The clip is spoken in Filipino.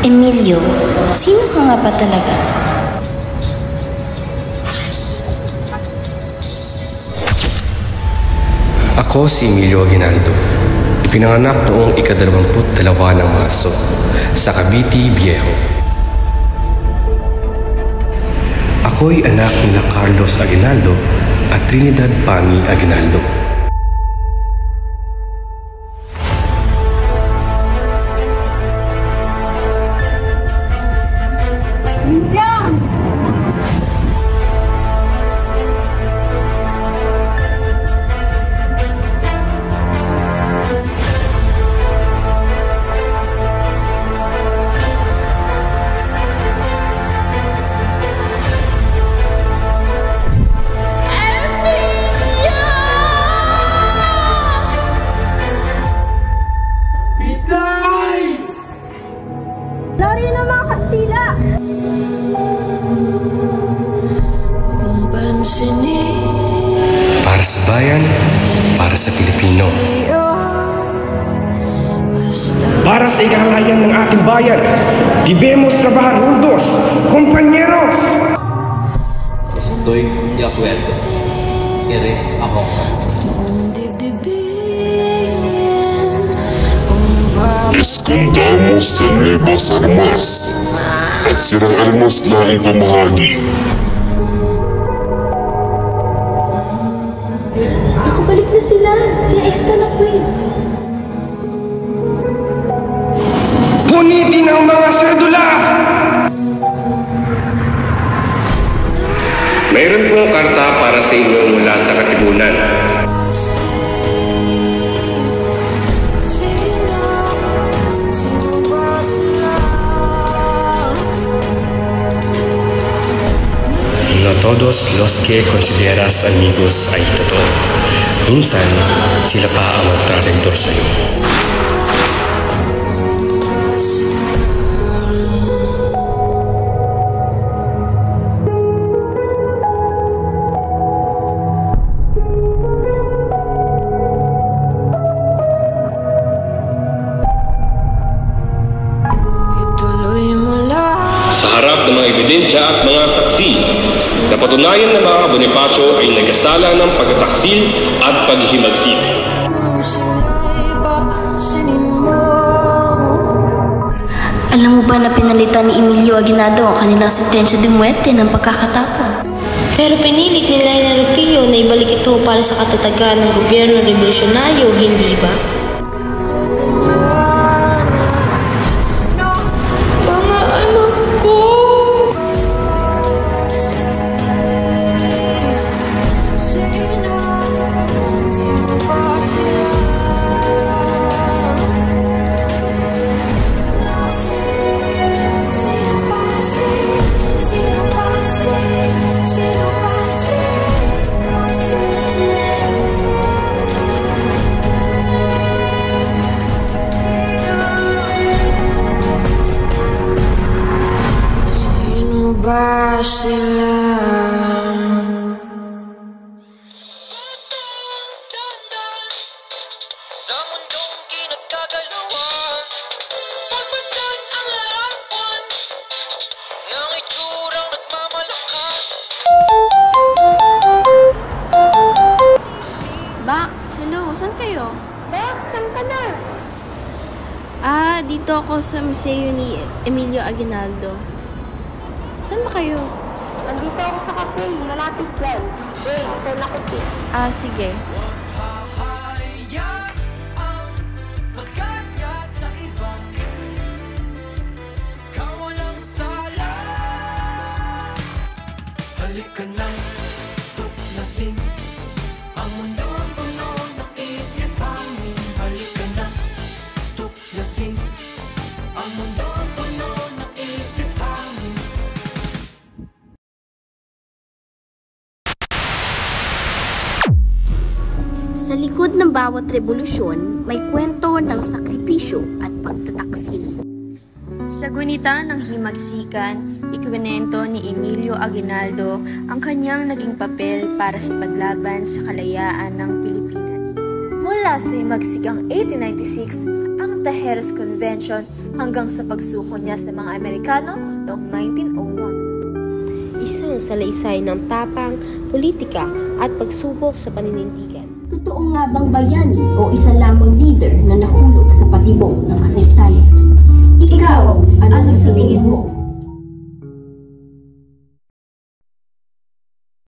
Emilio, sino ka nga ba talaga? Ako si Emilio Aguinaldo. Ipinanganak noong ika-22 ng Marso sa Cavite Viejo. Ako'y anak nila Carlos Aguinaldo at Trinidad Pami Aguinaldo. Lari ng mga Kastila! Para sa bayan, para sa Pilipino. Para sa ikakalayan ng ating bayan, debemos trabajar juntos, compañeros! Estoy de acuerdo. Eres ako. Escondamos de nuevas armas at sirang armas na ipamahagi. Nakabalik na sila! Kaya esta na po yun. Punitin ang mga sedula! Mayroon pong karta para sa inyo mula sa Katipunan. No todos los que consideras amigos ay totoo. Minsan, sila pa ang magtrarektor sa'yo. Sa harap ng mga ebidensya at mga saksi, napatunayan na mga Bonifacio ay nagkasala ng pagtataksil at paghihimagsik. Alam mo ba na pinalitan ni Emilio Aguinaldo ang kanilang sentensya de muerte ng pagkakatapon? Pero pinilit nila na Rupillo na ibalik ito para sa katatagan ng gobyerno revolusyonaryo, hindi ba? Mga anak ko! Ba sila? Sa mundong kinagkagalawan, pagmasdan ang larawan ng itsurang nagmamalakas. Bax, hello, saan kayo? Bax, saan ka na? Dito ako sa museo ni Emilio Aguinaldo. Saan ba kayo? Nandito ako sa cafe, malapit dyan. Saan ako po? Sige. Halika nang tuklasin ang mundo puno ng isipanin. Halika nang tuklasin ang mundo puno ng isipanin. Sa likod ng bawat revolusyon, may kwento ng sakripisyo at pagtataksil. Sa gunita ng himagsikan, ikwinento ni Emilio Aguinaldo ang kanyang naging papel para sa paglaban sa kalayaan ng Pilipinas. Mula sa himagsikang 1896, ang Tajeros Convention hanggang sa pagsuko niya sa mga Amerikano noong 1901. Isang salaysay ng tapang, politika at pagsubok sa paninindigan. Totoo nga bang bayani o isa lamang leader na nahulog sa patibong ng kasaysayan? Ikaw, ano sa tingin mo?